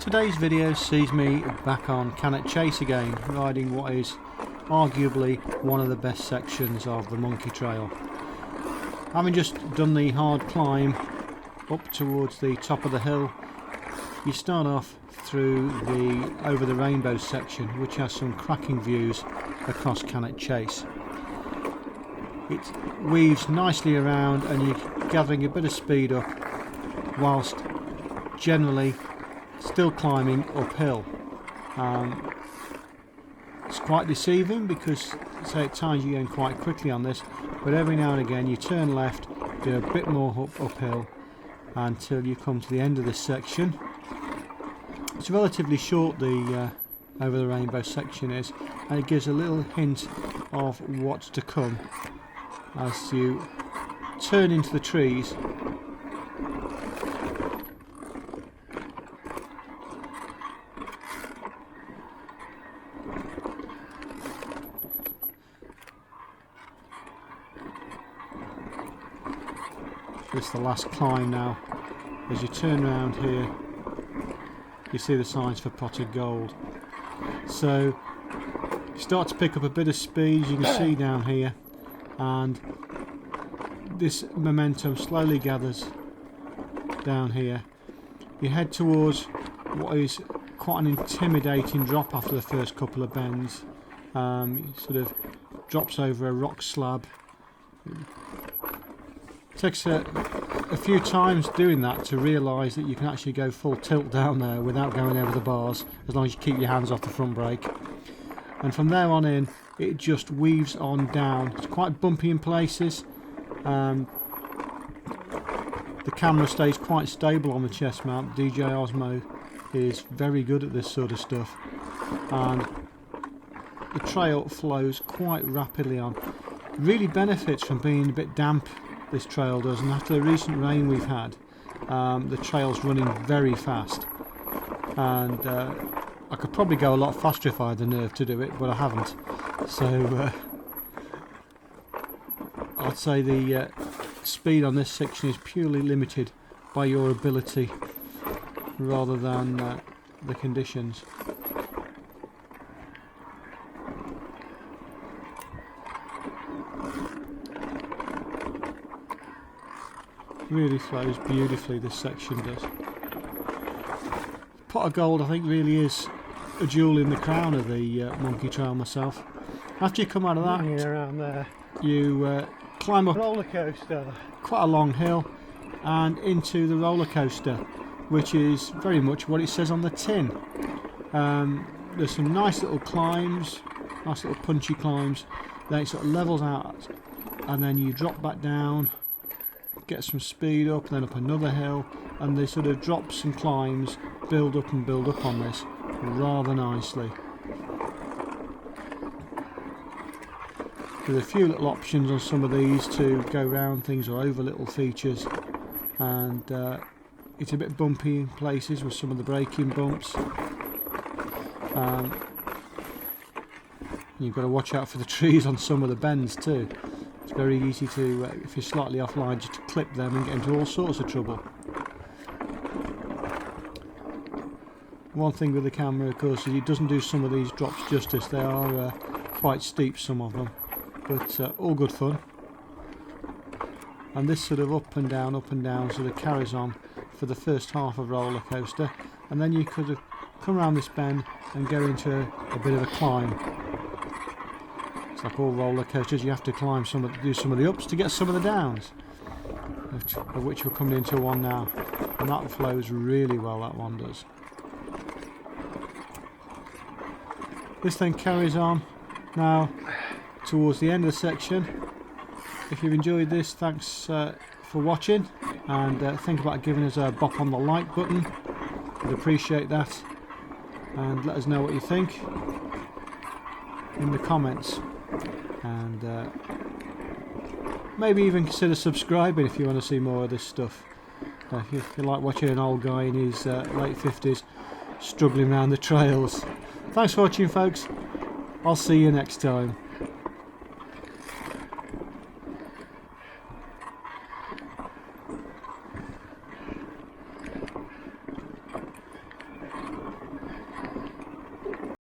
Today's video sees me back on Cannock Chase again, riding what is arguably one of the best sections of the Monkey Trail. Having just done the hard climb up towards the top of the hill, you start off through the Over the Rainbow section, which has some cracking views across Cannock Chase. It weaves nicely around and you're gathering a bit of speed up whilst generally still climbing uphill. It's quite deceiving because at times you're going quite quickly on this, but every now and again you turn left, do a bit more uphill until you come to the end of this section. It's relatively short, the Over the Rainbow section is, and it gives a little hint of what's to come as you turn into the trees. This is the last climb now. As you turn around here, you see the signs for potted gold. So you start to pick up a bit of speed, as you can see down here, and this momentum slowly gathers down here. You head towards what is quite an intimidating drop after the first couple of bends. It sort of drops over a rock slab. It takes a few times doing that to realise that you can actually go full tilt down there without going over the bars, as long as you keep your hands off the front brake. And from there on in, it just weaves on down. It's quite bumpy in places. The camera stays quite stable on the chest mount. DJ Osmo is very good at this sort of stuff, and the trail flows quite rapidly on. It really benefits from being a bit damp, this trail does, and after the recent rain we've had, the trail's running very fast, and I could probably go a lot faster if I had the nerve to do it, but I haven't. So I'd say the speed on this section is purely limited by your ability rather than the conditions. Really flows beautifully, this section does. Pot of Gold, I think, really is a jewel in the crown of the Monkey Trail myself. After you come out of that, around there, you climb up roller coaster, quite a long hill and into the roller coaster, which is very much what it says on the tin. There's some nice little climbs, nice little punchy climbs, then it sort of levels out and then you drop back down, get some speed up, then up another hill, and the sort of drops and climbs build up on this rather nicely. There's a few little options on some of these to go round things or over little features, and it's a bit bumpy in places with some of the braking bumps. You've got to watch out for the trees on some of the bends too. It's very easy to, if you're slightly offline, just to clip them and get into all sorts of trouble. One thing with the camera, of course, is it doesn't do some of these drops justice. They are quite steep, some of them, but all good fun. And this sort of up and down sort of carries on for the first half of roller coaster, and then you could have come around this bend and go into a bit of a climb. Like all roller coasters, you have to climb do some of the ups to get some of the downs, of which we're coming into one now, and that flows really well, that one does. This then carries on now towards the end of the section. If you've enjoyed this, thanks for watching, and think about giving us a bop on the like button. We'd appreciate that, and let us know what you think in the comments. And maybe even consider subscribing if you want to see more of this stuff. If you like watching an old guy in his late 50s struggling around the trails. Thanks for watching, folks. I'll see you next time.